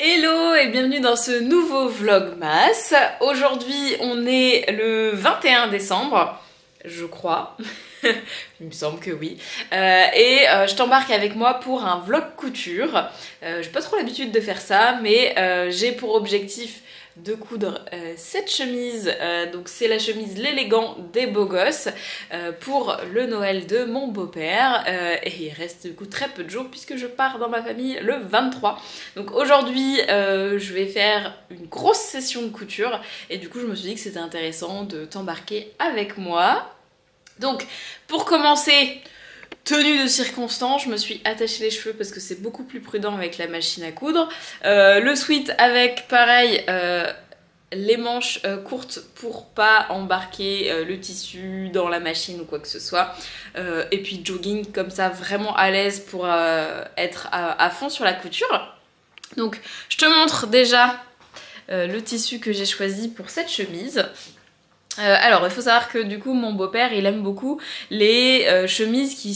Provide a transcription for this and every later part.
Hello et bienvenue dans ce nouveau Vlogmas. Aujourd'hui on est le 21 décembre, je crois. Il me semble que oui. Je t'embarque avec moi pour un vlog couture. J'ai pas trop l'habitude de faire ça, mais j'ai pour objectif de coudre cette chemise. Donc c'est la chemise l'élégant des beaux gosses pour le Noël de mon beau-père. Et il reste du coup très peu de jours puisque je pars dans ma famille le 23. Donc aujourd'hui je vais faire une grosse session de couture et du coup je me suis dit que c'était intéressant de t'embarquer avec moi. Donc pour commencer, tenue de circonstance, je me suis attaché les cheveux parce que c'est beaucoup plus prudent avec la machine à coudre. Le sweat avec pareil les manches courtes pour pas embarquer le tissu dans la machine ou quoi que ce soit. Et puis jogging comme ça vraiment à l'aise pour être à fond sur la couture. Donc je te montre déjà le tissu que j'ai choisi pour cette chemise. Alors il faut savoir que du coup mon beau-père il aime beaucoup les chemises qui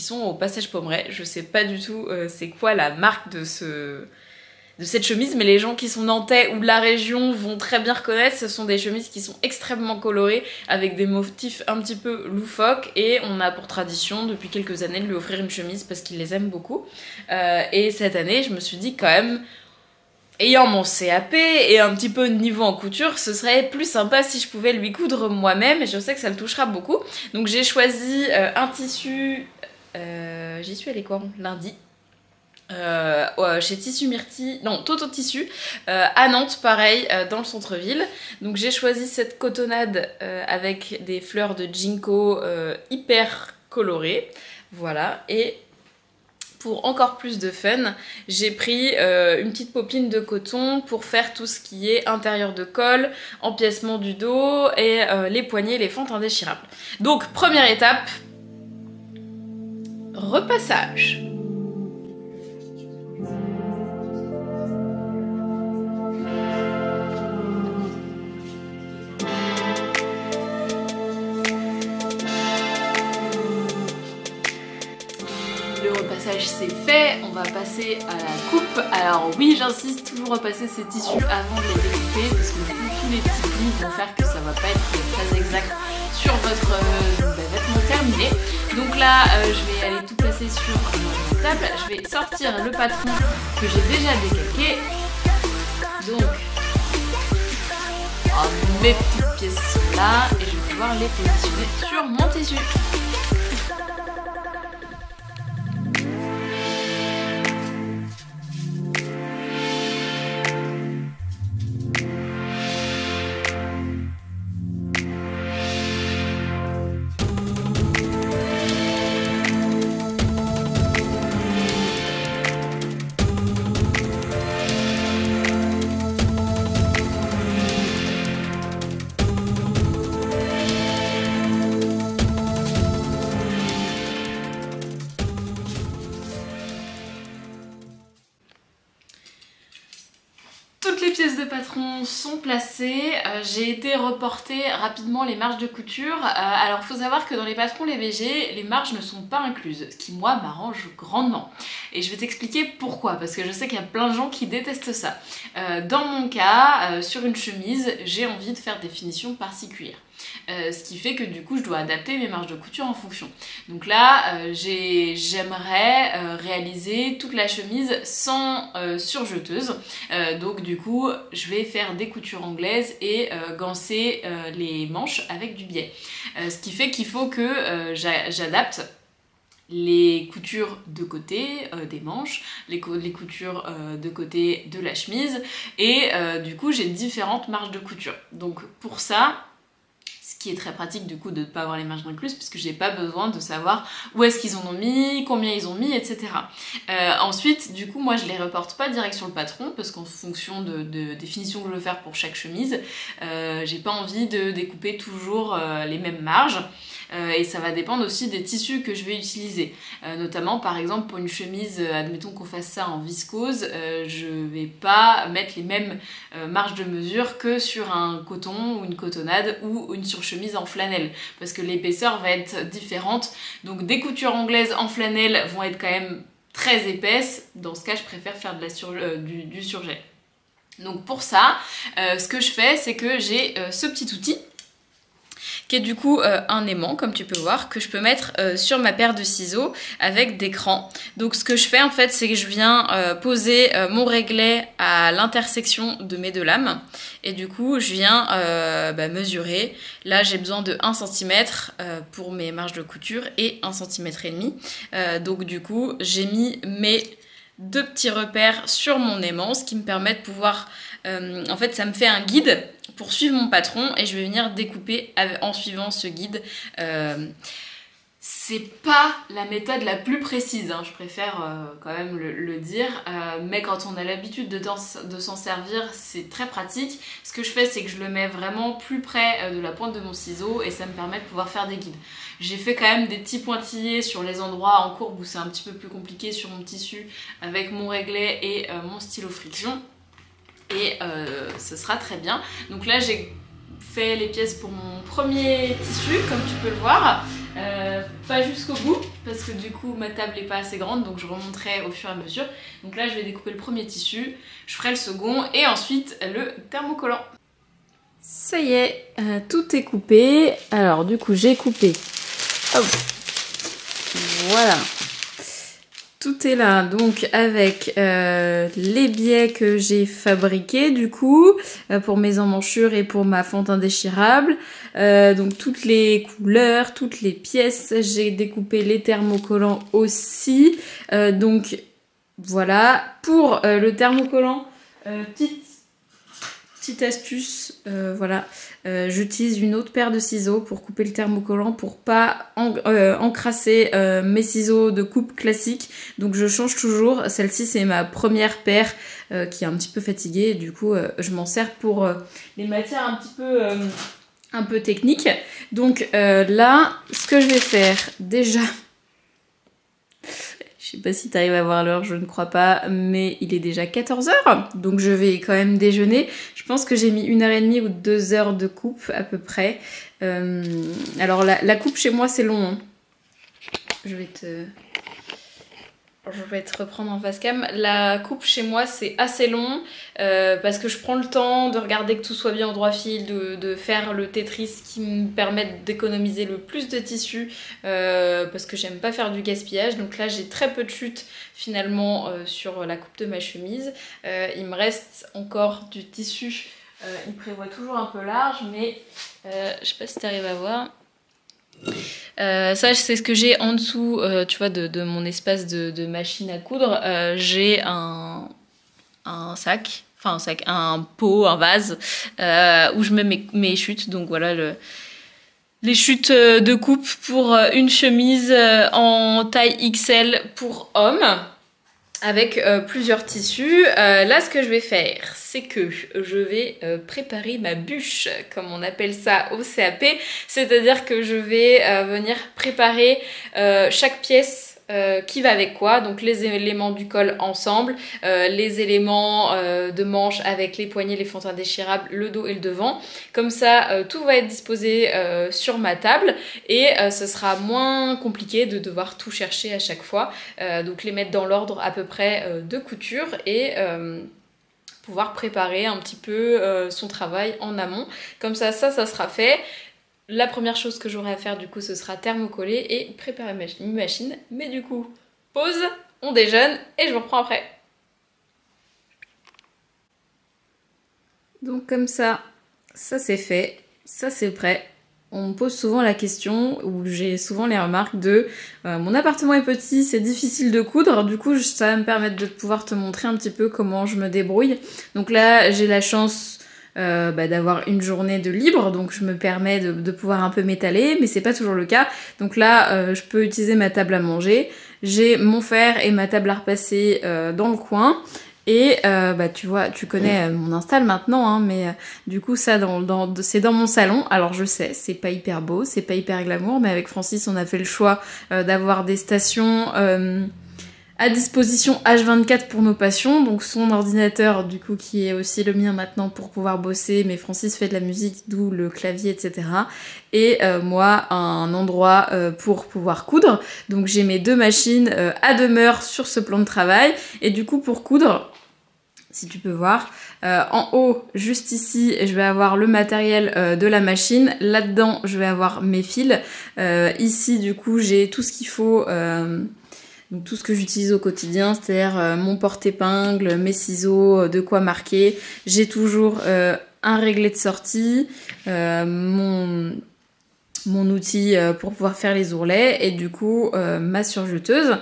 sont au passage Pommeret. Je sais pas du tout c'est quoi la marque de cette chemise, mais les gens qui sont nantais ou de la région vont très bien reconnaître. Ce sont des chemises qui sont extrêmement colorées avec des motifs un petit peu loufoques et on a pour tradition depuis quelques années de lui offrir une chemise parce qu'il les aime beaucoup. Et cette année je me suis dit quand même, ayant mon CAP et un petit peu de niveau en couture, ce serait plus sympa si je pouvais lui coudre moi-même et je sais que ça le touchera beaucoup. Donc j'ai choisi un tissu, j'y suis allée quand? Lundi. Chez Tissu Myrtille, non, Toto Tissu, à Nantes, pareil, dans le centre-ville. Donc j'ai choisi cette cotonnade avec des fleurs de ginkgo hyper colorées. Voilà, et pour encore plus de fun, j'ai pris une petite popeline de coton pour faire tout ce qui est intérieur de col, empiècement du dos et les poignets, les fentes indéchirables. Donc première étape, repassage. Le repassage c'est fait, on va passer à la coupe. Alors oui, j'insiste, toujours repasser ces tissus avant de les découper parce que tous les petits plis vont faire que ça va pas être très exact sur votre vêtement terminé. Donc là, je vais aller tout placer sur ma table. Je vais sortir le patron que j'ai déjà décalqué. Donc, mes petites pièces sont là et je vais pouvoir les positionner sur mon tissu. Toutes les pièces de patron sont placées, j'ai été reporter rapidement les marges de couture. Alors il faut savoir que dans les patrons légers, les marges ne sont pas incluses, ce qui moi m'arrange grandement. Et je vais t'expliquer pourquoi, parce que je sais qu'il y a plein de gens qui détestent ça. Dans mon cas, sur une chemise, j'ai envie de faire des finitions particulières. Ce qui fait que du coup je dois adapter mes marges de couture en fonction. Donc là j'aimerais réaliser toute la chemise sans surjeteuse. Donc du coup je vais faire des coutures anglaises et ganser les manches avec du biais. Ce qui fait qu'il faut que j'adapte les coutures de côté des manches, les coutures de côté de la chemise et du coup j'ai différentes marges de couture. Donc pour ça, ce qui est très pratique du coup de ne pas avoir les marges incluses puisque j'ai pas besoin de savoir où est-ce qu'ils en ont mis, combien ils ont mis, etc. Ensuite, du coup, moi je les reporte pas direct sur le patron parce qu'en fonction des finitions que je veux faire pour chaque chemise, j'ai pas envie de découper toujours les mêmes marges. Et ça va dépendre aussi des tissus que je vais utiliser. Notamment par exemple pour une chemise, admettons qu'on fasse ça en viscose, je vais pas mettre les mêmes marges de mesure que sur un coton ou une cotonnade ou une surchemise en flanelle parce que l'épaisseur va être différente. Donc des coutures anglaises en flanelle vont être quand même très épaisse, dans ce cas je préfère faire du surgel. Donc pour ça, ce que je fais, c'est que j'ai ce petit outil qui est du coup un aimant, comme tu peux voir, que je peux mettre sur ma paire de ciseaux avec des crans. Donc ce que je fais en fait, c'est que je viens poser mon réglet à l'intersection de mes deux lames. Et du coup, je viens mesurer. Là, j'ai besoin de 1 cm pour mes marges de couture et 1,5 cm. Donc du coup, j'ai mis mes 2 petits repères sur mon aimant, ce qui me permet de pouvoir... en fait, ça me fait un guide pour suivre mon patron et je vais venir découper en suivant ce guide. C'est pas la méthode la plus précise, hein, je préfère quand même le dire, mais quand on a l'habitude de s'en servir, c'est très pratique. Ce que je fais, c'est que je le mets vraiment plus près de la pointe de mon ciseau et ça me permet de pouvoir faire des guides. J'ai fait quand même des petits pointillés sur les endroits en courbe où c'est un petit peu plus compliqué sur mon tissu avec mon réglet et mon stylo friction. Et ce sera très bien. Donc là j'ai fait les pièces pour mon premier tissu, comme tu peux le voir. Pas jusqu'au bout parce que du coup ma table n'est pas assez grande, donc je remonterai au fur et à mesure. Donc là je vais découper le premier tissu, je ferai le second et ensuite le thermocollant. Ça y est, tout est coupé. Alors du coup j'ai coupé. Hop. Voilà. Tout est là, donc avec les biais que j'ai fabriqués du coup, pour mes emmanchures et pour ma fente indéchirable. Donc toutes les couleurs, toutes les pièces, j'ai découpé les thermocollants aussi. Donc voilà, pour le thermocollant, petite astuce, voilà, j'utilise une autre paire de ciseaux pour couper le thermocollant pour pas encrasser mes ciseaux de coupe classique. Donc je change toujours. Celle-ci c'est ma première paire qui est un petit peu fatiguée. Et du coup je m'en sers pour les matières un peu techniques. Donc là, ce que je vais faire déjà... Je sais pas si tu arrives à voir l'heure, je ne crois pas, mais il est déjà 14 h, donc je vais quand même déjeuner. Je pense que j'ai mis 1h30 ou 2 heures de coupe à peu près. Alors la coupe chez moi c'est long, hein. Je vais te reprendre en face cam. La coupe chez moi c'est assez long parce que je prends le temps de regarder que tout soit bien en droit fil, de faire le Tetris qui me permet d'économiser le plus de tissu parce que j'aime pas faire du gaspillage. Donc là j'ai très peu de chutes finalement sur la coupe de ma chemise. Il me reste encore du tissu, il prévoit toujours un peu large, mais je sais pas si tu arrives à voir. Ça c'est ce que j'ai en dessous tu vois de mon espace de machine à coudre. J'ai un sac, enfin un pot, un vase où je mets mes chutes. Donc voilà les chutes de coupe pour une chemise en taille XL pour homme avec plusieurs tissus. Là ce que je vais faire, c'est que je vais préparer ma bûche, comme on appelle ça au CAP, c'est-à-dire que je vais venir préparer chaque pièce qui va avec quoi, donc les éléments du col ensemble, les éléments de manche avec les poignets, les fentes indéchirables, le dos et le devant. Comme ça, tout va être disposé sur ma table et ce sera moins compliqué de devoir tout chercher à chaque fois. Donc les mettre dans l'ordre à peu près de couture et pouvoir préparer un petit peu son travail en amont. Comme ça sera fait. La première chose que j'aurai à faire du coup ce sera thermocoller et préparer ma machine. Mais du coup, pause, on déjeune et je vous reprends après. Donc comme ça c'est fait, ça c'est prêt. On me pose souvent la question, ou j'ai souvent les remarques de mon appartement est petit, c'est difficile de coudre, du coup ça va me permettre de pouvoir te montrer un petit peu comment je me débrouille. Donc là j'ai la chance d'avoir une journée de libre, donc je me permets de pouvoir un peu m'étaler, mais c'est pas toujours le cas. Donc là je peux utiliser ma table à manger, j'ai mon fer et ma table à repasser dans le coin. Et tu vois, tu connais mon install maintenant, hein, mais du coup ça c'est dans mon salon. Alors je sais, c'est pas hyper beau, c'est pas hyper glamour, mais avec Francis on a fait le choix d'avoir des stations à disposition H24 pour nos passions, donc son ordinateur du coup qui est aussi le mien maintenant pour pouvoir bosser, mais Francis fait de la musique, d'où le clavier, etc. Et moi un endroit pour pouvoir coudre, donc j'ai mes 2 machines à demeure sur ce plan de travail, et du coup pour coudre, si tu peux voir, en haut, juste ici, je vais avoir le matériel de la machine. Là-dedans, je vais avoir mes fils. Ici, du coup, j'ai tout ce qu'il faut, donc tout ce que j'utilise au quotidien, c'est-à-dire mon porte-épingle, mes ciseaux, de quoi marquer. J'ai toujours un réglet de sortie, mon outil pour pouvoir faire les ourlets et du coup, ma surjeteuse.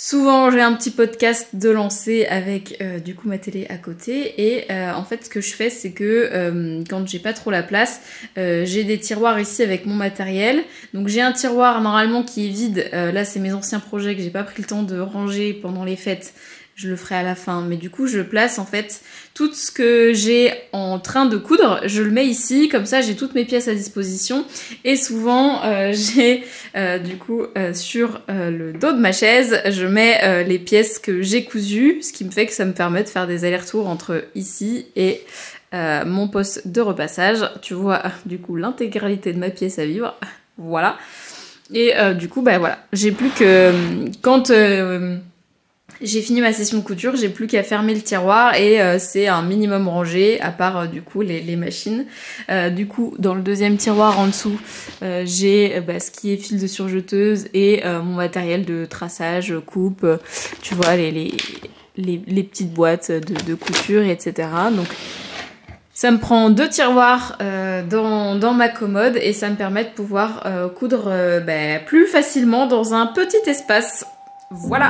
Souvent, j'ai un petit podcast de lancer avec du coup ma télé à côté et en fait ce que je fais c'est que quand j'ai pas trop la place, j'ai des tiroirs ici avec mon matériel. Donc j'ai un tiroir normalement qui est vide, là c'est mes anciens projets que j'ai pas pris le temps de ranger pendant les fêtes. Je le ferai à la fin, mais du coup je place en fait tout ce que j'ai en train de coudre, je le mets ici, comme ça j'ai toutes mes pièces à disposition et souvent j'ai du coup sur le dos de ma chaise, je mets les pièces que j'ai cousues, ce qui me fait que ça me permet de faire des allers-retours entre ici et mon poste de repassage. Tu vois du coup l'intégralité de ma pièce à vivre, voilà. Et du coup bah voilà, j'ai plus que quand j'ai fini ma session de couture, j'ai plus qu'à fermer le tiroir et c'est un minimum rangé, à part du coup les machines. Du coup, dans le deuxième tiroir en dessous, j'ai ce qui est fil de surjeteuse et mon matériel de traçage, coupe, tu vois, les petites boîtes de couture, etc. Donc ça me prend 2 tiroirs dans ma commode et ça me permet de pouvoir coudre plus facilement dans un petit espace. Voilà.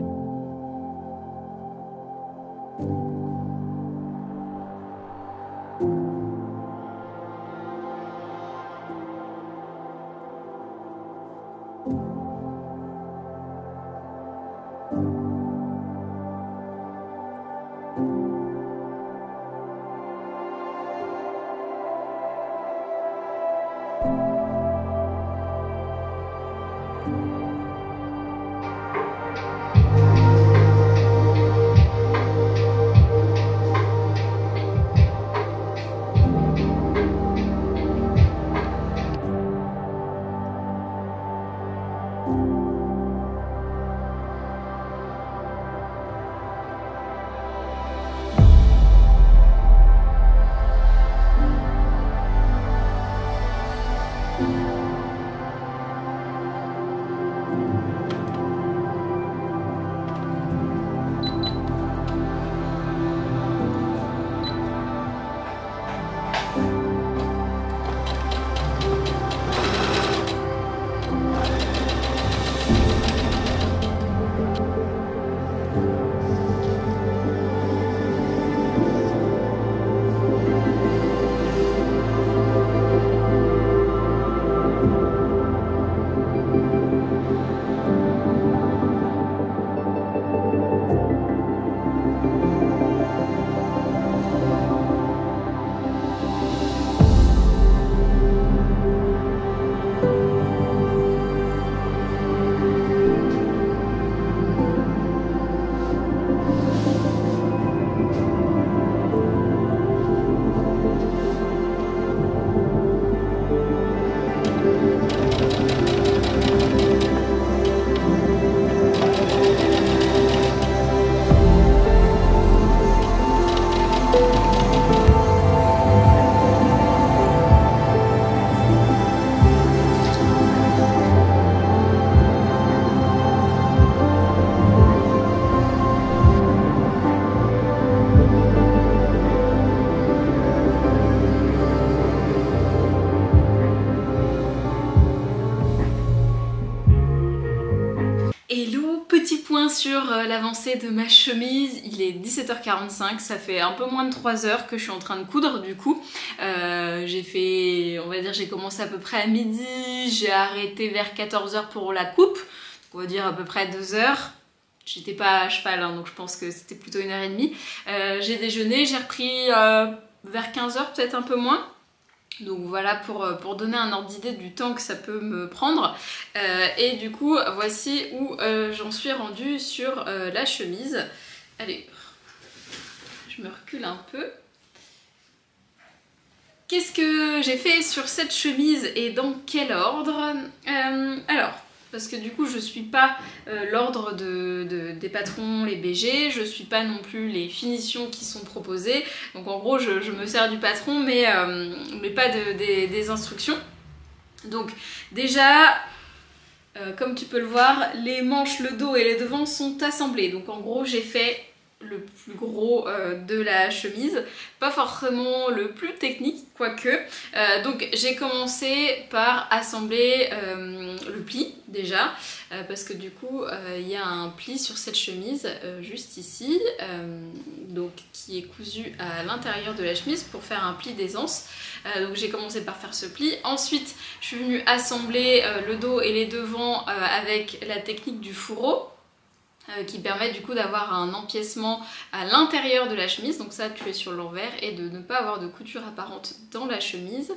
Sur l'avancée de ma chemise, il est 17h45, ça fait un peu moins de 3 heures que je suis en train de coudre du coup. J'ai fait, on va dire, j'ai commencé à peu près à midi, j'ai arrêté vers 14h pour la coupe, on va dire à peu près 2 heures. J'étais pas à cheval hein, donc je pense que c'était plutôt 1h30. J'ai déjeuné, j'ai repris vers 15h peut-être un peu moins. Donc voilà pour donner un ordre d'idée du temps que ça peut me prendre. Et du coup, voici où j'en suis rendue sur la chemise. Allez, je me recule un peu. Qu'est-ce que j'ai fait sur cette chemise et dans quel ordre? Alors, parce que du coup je suis pas l'ordre des patrons, les BG, je suis pas non plus les finitions qui sont proposées. Donc en gros je me sers du patron mais pas des instructions. Donc déjà, comme tu peux le voir, les manches, le dos et les devants sont assemblés. Donc en gros j'ai fait le plus gros de la chemise, pas forcément le plus technique, quoique. Donc j'ai commencé par assembler le pli déjà, parce que du coup il y a un pli sur cette chemise juste ici, donc qui est cousu à l'intérieur de la chemise pour faire un pli d'aisance. Donc j'ai commencé par faire ce pli. Ensuite je suis venue assembler le dos et les devants avec la technique du fourreau, qui permet du coup d'avoir un empiècement à l'intérieur de la chemise, donc ça tu es sur l'envers, et de ne pas avoir de couture apparente dans la chemise.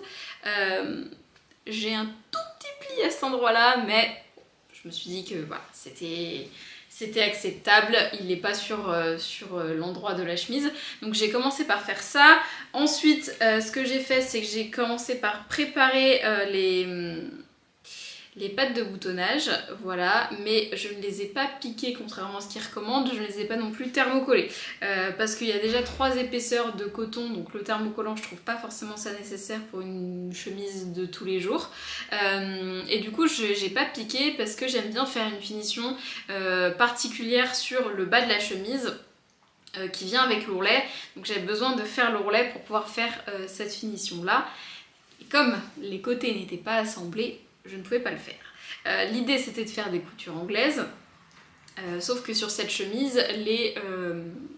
J'ai un tout petit pli à cet endroit là, mais je me suis dit que voilà, c'était acceptable, il n'est pas sur l'endroit de la chemise. Donc j'ai commencé par faire ça. Ensuite ce que j'ai fait, c'est que j'ai commencé par préparer les pattes de boutonnage, voilà, mais je ne les ai pas piquées contrairement à ce qu'ils recommandent, je ne les ai pas non plus thermocollées, parce qu'il y a déjà 3 épaisseurs de coton, donc le thermocollant je trouve pas forcément ça nécessaire pour une chemise de tous les jours, et du coup j'ai pas piqué parce que j'aime bien faire une finition particulière sur le bas de la chemise, qui vient avec l'ourlet, donc j'avais besoin de faire l'ourlet pour pouvoir faire cette finition là, et comme les côtés n'étaient pas assemblés, je ne pouvais pas le faire. L'idée c'était de faire des coutures anglaises, sauf que sur cette chemise, les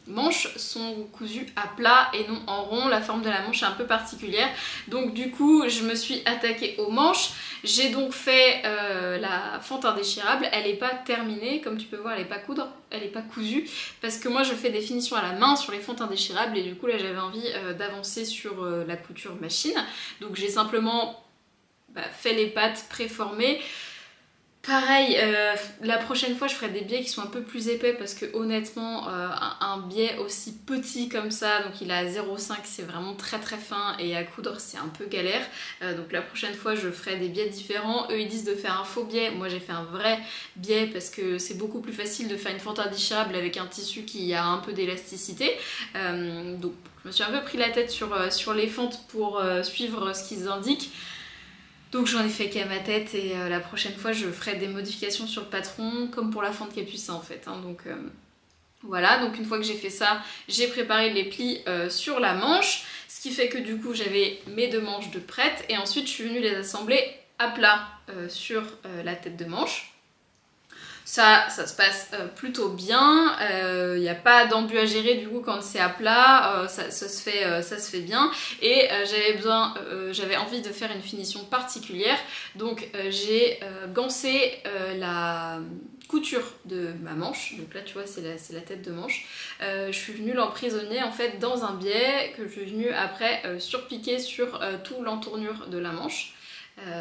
manches sont cousues à plat et non en rond. La forme de la manche est un peu particulière. Donc du coup, je me suis attaquée aux manches. J'ai donc fait la fente indéchirable. Elle n'est pas terminée, comme tu peux voir, elle n'est pas elle n'est pas cousue. Parce que moi, je fais des finitions à la main sur les fentes indéchirables. Et du coup, là, j'avais envie d'avancer sur la couture machine. Donc j'ai simplement fait les pattes préformées. Pareil, la prochaine fois je ferai des biais qui sont un peu plus épais parce que honnêtement un biais aussi petit comme ça, donc il est à 0,5, c'est vraiment très très fin et à coudre c'est un peu galère, donc la prochaine fois je ferai des biais différents. Eux ils disent de faire un faux biais, moi j'ai fait un vrai biais parce que c'est beaucoup plus facile de faire une fente indéchirable avec un tissu qui a un peu d'élasticité, donc je me suis un peu pris la tête sur les fentes pour suivre ce qu'ils indiquent. Donc j'en ai fait qu'à ma tête et la prochaine fois je ferai des modifications sur le patron comme pour la fente capucin en fait, hein. Donc voilà, donc une fois que j'ai fait ça, j'ai préparé les plis sur la manche, ce qui fait que du coup j'avais mes 2 manches de prêtes et ensuite je suis venue les assembler à plat sur la tête de manche. Ça se passe plutôt bien, il n'y a pas d'embu à gérer du coup quand c'est à plat, ça se fait bien, et j'avais envie de faire une finition particulière, donc j'ai gancé la couture de ma manche, donc là tu vois c'est la tête de manche, je suis venue l'emprisonner en fait dans un biais que je suis venue après surpiquer sur tout l'entournure de la manche.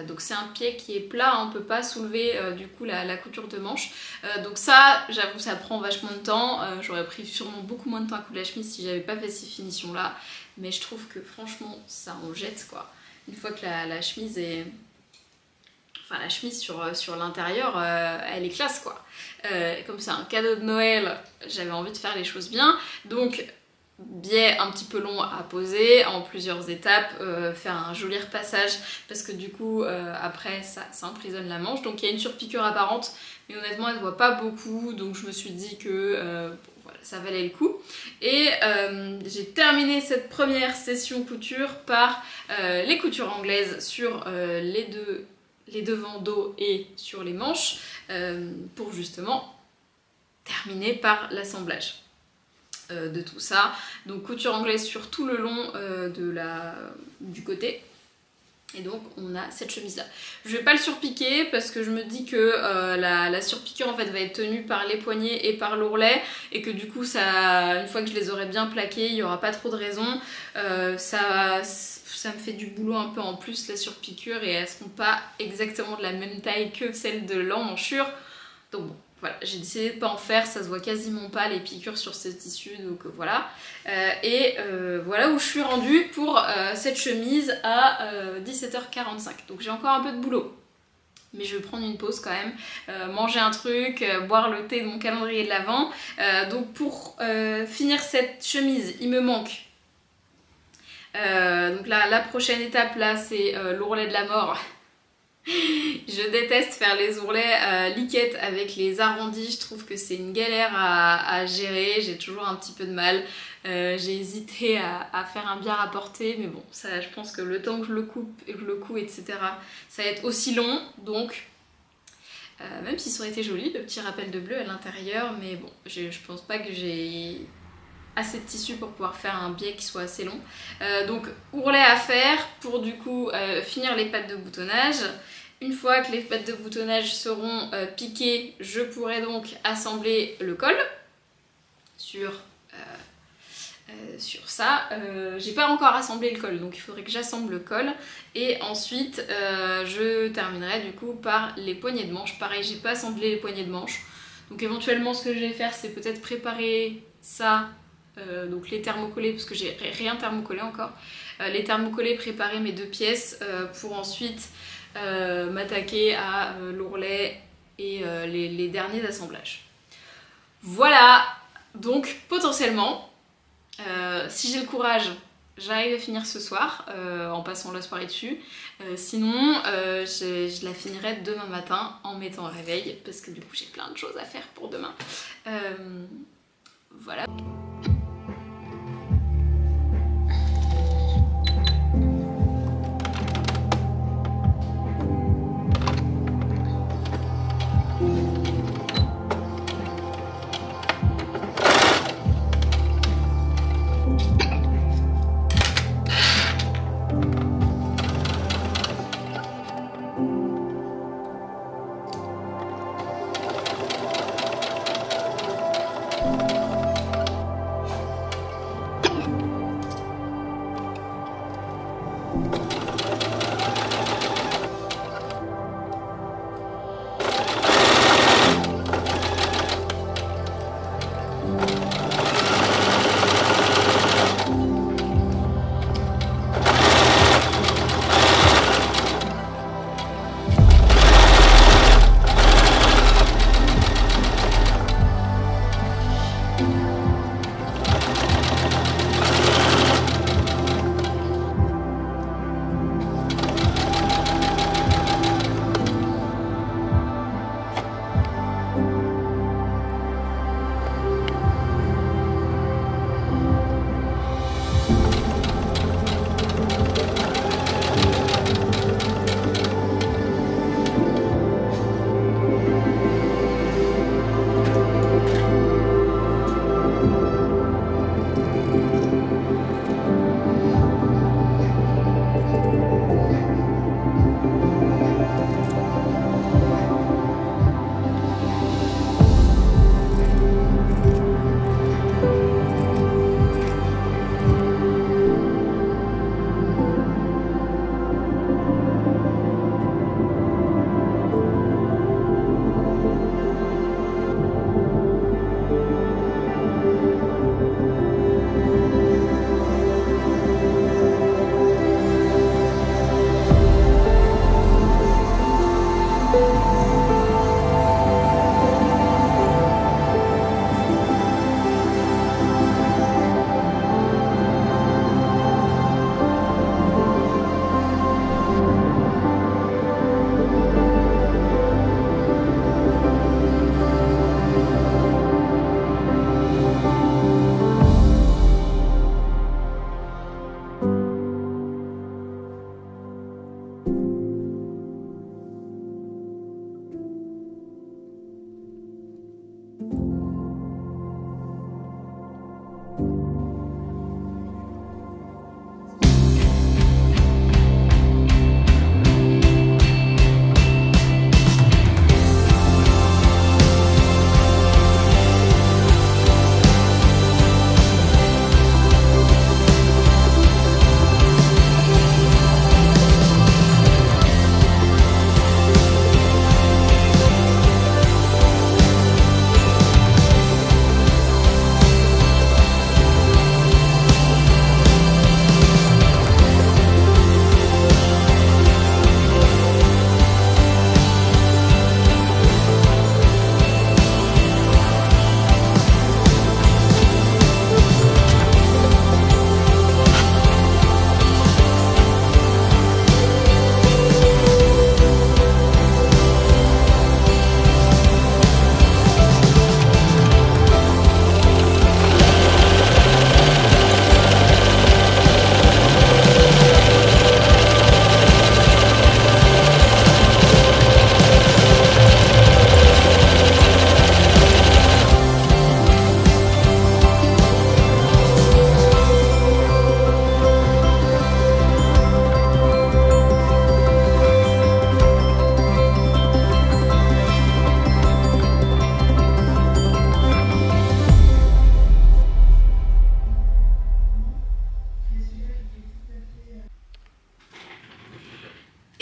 Donc c'est un pied qui est plat, on ne peut pas soulever du coup la couture de manche, donc ça j'avoue ça prend vachement de temps, j'aurais pris sûrement beaucoup moins de temps à coudre la chemise si j'avais pas fait ces finitions là, mais je trouve que franchement ça en jette quoi, une fois que la chemise est... Enfin la chemise sur l'intérieur elle est classe quoi, comme c'est un cadeau de Noël j'avais envie de faire les choses bien, donc biais un petit peu long à poser en plusieurs étapes, faire un joli repassage parce que du coup après ça emprisonne la manche, donc il y a une surpiqûre apparente mais honnêtement elle ne voit pas beaucoup, donc je me suis dit que voilà, ça valait le coup, et j'ai terminé cette première session couture par les coutures anglaises sur les devants dos et sur les manches, pour justement terminer par l'assemblage de tout ça. Donc couture anglaise sur tout le long du côté, Et donc on a cette chemise là. Je vais pas le surpiquer parce que je me dis que la surpiqûre en fait va être tenue par les poignets et par l'ourlet et que du coup ça, une fois que je les aurai bien plaqués, il y aura pas trop de raison. Ça me fait du boulot un peu en plus la surpiqûre et elles seront pas exactement de la même taille que celle de l'emmanchure. Donc bon. Voilà, j'ai décidé de pas en faire, ça se voit quasiment pas les piqûres sur ce tissu, donc voilà. Voilà où je suis rendue pour cette chemise à 17h45. Donc j'ai encore un peu de boulot, mais je vais prendre une pause quand même, manger un truc, boire le thé de mon calendrier de l'Avent. Donc pour finir cette chemise, il me manque... donc là, la prochaine étape là, c'est l'ourlet de la mort. Je déteste faire les ourlets liquettes avec les arrondis, je trouve que c'est une galère à gérer, j'ai toujours un petit peu de mal. J'ai hésité à faire un bien rapporté, mais bon, ça, je pense que le temps que je le coupe et que je le couds, etc., ça va être aussi long, donc même si ça aurait été joli, le petit rappel de bleu à l'intérieur, mais bon, je pense pas que j'ai assez de tissu pour pouvoir faire un biais qui soit assez long. Donc ourlet à faire pour du coup finir les pattes de boutonnage. Une fois que les pattes de boutonnage seront piquées, je pourrai donc assembler le col sur ça. J'ai pas encore assemblé le col, donc il faudrait que j'assemble le col. Et ensuite, je terminerai du coup par les poignées de manche. Pareil, j'ai pas assemblé les poignées de manche. Donc éventuellement, ce que je vais faire, c'est peut-être préparer ça. Donc les thermocollés, parce que j'ai rien thermocollé encore, les thermocollés, préparer mes deux pièces pour ensuite m'attaquer à l'ourlet et les derniers assemblages. Voilà, donc potentiellement, si j'ai le courage, j'arrive à finir ce soir en passant la soirée dessus. Sinon, je la finirai demain matin en mettant un réveil, parce que du coup j'ai plein de choses à faire pour demain. Voilà.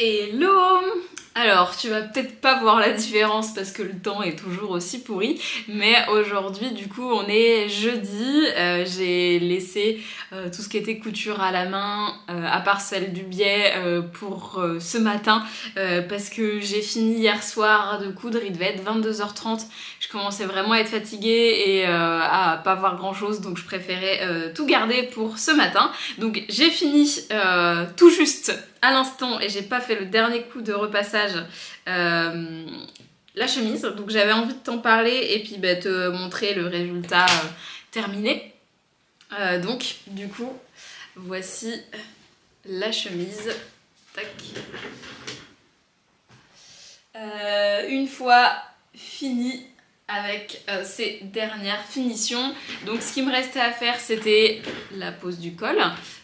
Hello! Alors, tu vas peut-être pas voir la différence parce que le temps est toujours aussi pourri, mais aujourd'hui, du coup, on est jeudi. J'ai laissé tout ce qui était couture à la main, à part celle du biais, pour ce matin, parce que j'ai fini hier soir de coudre, il devait être 22h30. Je commençais vraiment à être fatiguée et à pas voir grand-chose, donc je préférais tout garder pour ce matin. Donc j'ai fini tout juste à l'instant et j'ai pas fait le dernier coup de repassage la chemise, donc j'avais envie de t'en parler et puis te montrer le résultat terminé. Donc du coup voici la chemise. Tac. Une fois fini avec ces dernières finitions, donc ce qui me restait à faire c'était la pose du col.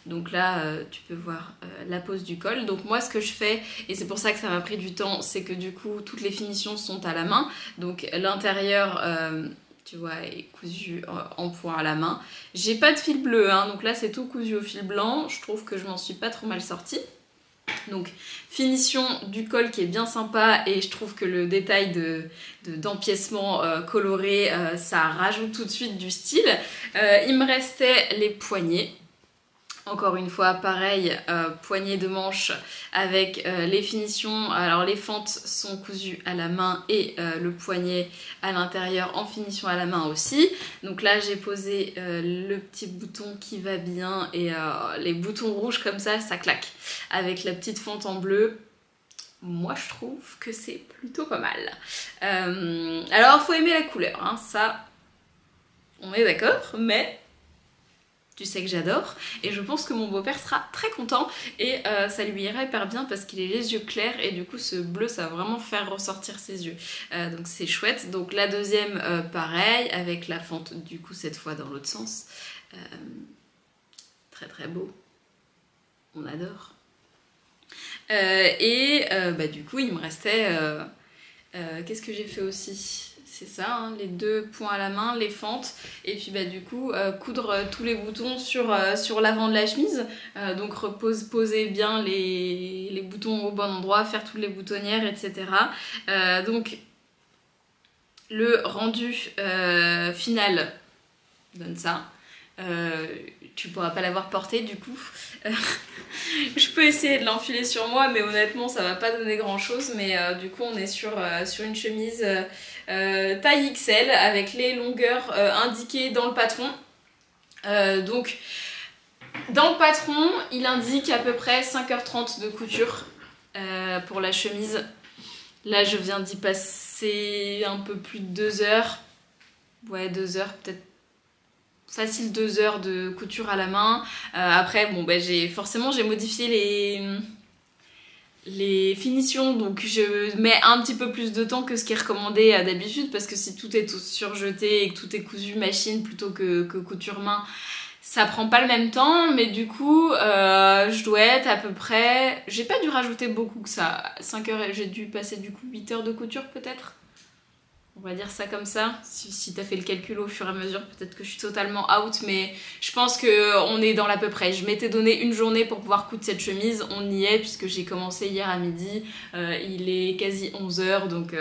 Donc là tu peux voir la pose du col. Donc moi ce que je fais, et c'est pour ça que ça m'a pris du temps, c'est que du coup toutes les finitions sont à la main. Donc l'intérieur tu vois est cousu en point à la main. J'ai pas de fil bleu hein, donc là c'est tout cousu au fil blanc. Je trouve que je m'en suis pas trop mal sortie. Donc finition du col qui est bien sympa et je trouve que le détail d'empiècement coloré ça rajoute tout de suite du style. Il me restait les poignets. Encore une fois, pareil, poignée de manche avec les finitions. Alors les fentes sont cousues à la main et le poignet à l'intérieur en finition à la main aussi. Donc là j'ai posé le petit bouton qui va bien et les boutons rouges comme ça claque. Avec la petite fente en bleu, moi je trouve que c'est plutôt pas mal. Alors faut aimer la couleur, hein, ça on est d'accord, mais... Tu sais que j'adore et je pense que mon beau-père sera très content et ça lui ira hyper bien parce qu'il a les yeux clairs et du coup ce bleu ça va vraiment faire ressortir ses yeux. Donc c'est chouette. Donc la deuxième pareil avec la fente du coup cette fois dans l'autre sens. Très très beau. On adore. Du coup il me restait... qu'est-ce que j'ai fait aussi ? C'est ça, hein, les deux points à la main, les fentes, et puis du coup coudre tous les boutons sur l'avant de la chemise, donc poser bien les boutons au bon endroit, faire toutes les boutonnières, etc. Donc le rendu final donne ça. Tu pourras pas l'avoir porté du coup. Je peux essayer de l'enfiler sur moi mais honnêtement ça va pas donner grand chose, mais du coup on est sur une chemise taille XL avec les longueurs indiquées dans le patron. Donc dans le patron il indique à peu près 5h30 de couture pour la chemise. Là je viens d'y passer un peu plus de 2 heures. Ouais 2 heures peut-être. Facile 2 heures de couture à la main. Après, bon, j'ai modifié les finitions, donc je mets un petit peu plus de temps que ce qui est recommandé d'habitude, parce que si tout est tout surjeté et que tout est cousu machine plutôt que couture main, ça prend pas le même temps, mais du coup, je dois être à peu près... J'ai pas dû rajouter beaucoup que ça. 5 heures, j'ai dû passer du coup 8 heures de couture peut-être. On va dire ça comme ça. Si t'as fait le calcul au fur et à mesure, peut-être que je suis totalement out, mais je pense qu'on est dans l'à peu près. Je m'étais donné une journée pour pouvoir coudre cette chemise, on y est puisque j'ai commencé hier à midi, il est quasi 11h, donc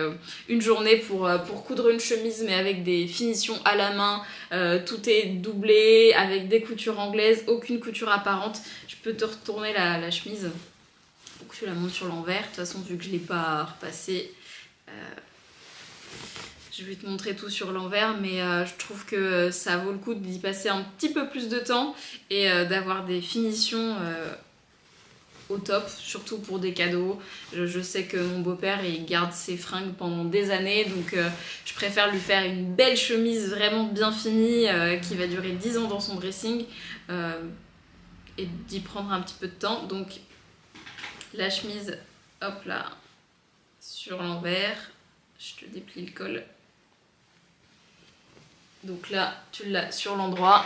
une journée pour coudre une chemise mais avec des finitions à la main, tout est doublé, avec des coutures anglaises, aucune couture apparente. Je peux te retourner la chemise pour que tu la montes sur l'envers, de toute façon vu que je l'ai pas repassée. Je vais te montrer tout sur l'envers, mais je trouve que ça vaut le coup d'y passer un petit peu plus de temps et d'avoir des finitions au top, surtout pour des cadeaux. Je sais que mon beau-père il garde ses fringues pendant des années, donc je préfère lui faire une belle chemise vraiment bien finie qui va durer 10 ans dans son dressing et d'y prendre un petit peu de temps. Donc la chemise, hop là, sur l'envers, je te déplie le col. Donc là, tu l'as sur l'endroit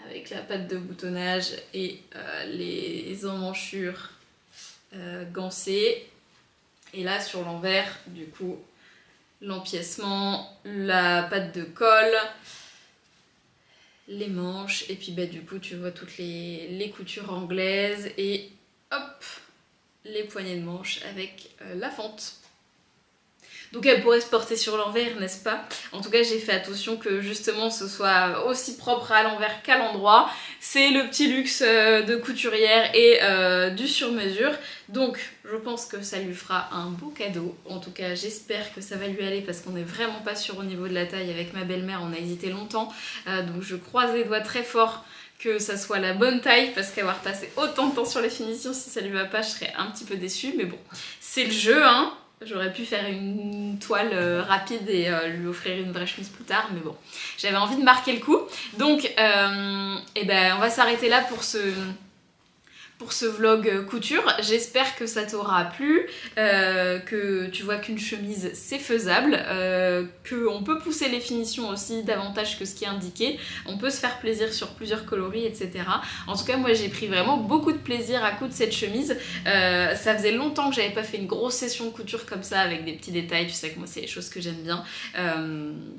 avec la patte de boutonnage et les emmanchures gancées. Et là, sur l'envers, du coup, l'empiècement, la patte de colle, les manches. Et puis, du coup, tu vois toutes les coutures anglaises. Et hop, les poignées de manche avec la fente. Donc elle pourrait se porter sur l'envers, n'est-ce pas? En tout cas, j'ai fait attention que justement ce soit aussi propre à l'envers qu'à l'endroit. C'est le petit luxe de couturière et du sur-mesure. Donc je pense que ça lui fera un beau cadeau. En tout cas, j'espère que ça va lui aller parce qu'on n'est vraiment pas sûr au niveau de la taille. Avec ma belle-mère, on a hésité longtemps. Donc je croise les doigts très fort que ça soit la bonne taille, parce qu'avoir passé autant de temps sur les finitions, si ça lui va pas, je serais un petit peu déçue. Mais bon, c'est le jeu, hein. J'aurais pu faire une toile rapide et lui offrir une vraie chemise plus tard, mais bon, j'avais envie de marquer le coup. Donc, eh ben, on va s'arrêter là pour ce vlog couture. J'espère que ça t'aura plu, que tu vois qu'une chemise c'est faisable, qu'on peut pousser les finitions aussi davantage que ce qui est indiqué, on peut se faire plaisir sur plusieurs coloris, etc. En tout cas, moi j'ai pris vraiment beaucoup de plaisir à coudre cette chemise. Ça faisait longtemps que j'avais pas fait une grosse session de couture comme ça avec des petits détails. Tu sais que moi c'est les choses que j'aime bien.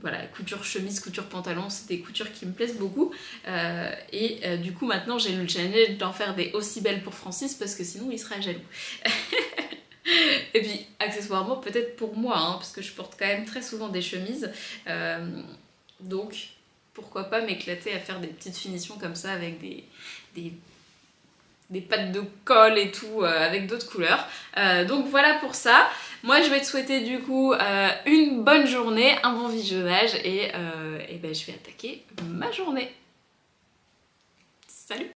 Voilà, couture chemise, couture pantalon, c'est des coutures qui me plaisent beaucoup. Du coup maintenant j'ai le challenge d'en faire des aussi belles pour Francis parce que sinon il sera jaloux. Et puis accessoirement peut-être pour moi, hein, parce que je porte quand même très souvent des chemises, donc pourquoi pas m'éclater à faire des petites finitions comme ça avec des pattes de colle et tout, avec d'autres couleurs. Donc voilà pour ça. Moi je vais te souhaiter du coup une bonne journée, un bon visionnage et ben, je vais attaquer ma journée. Salut!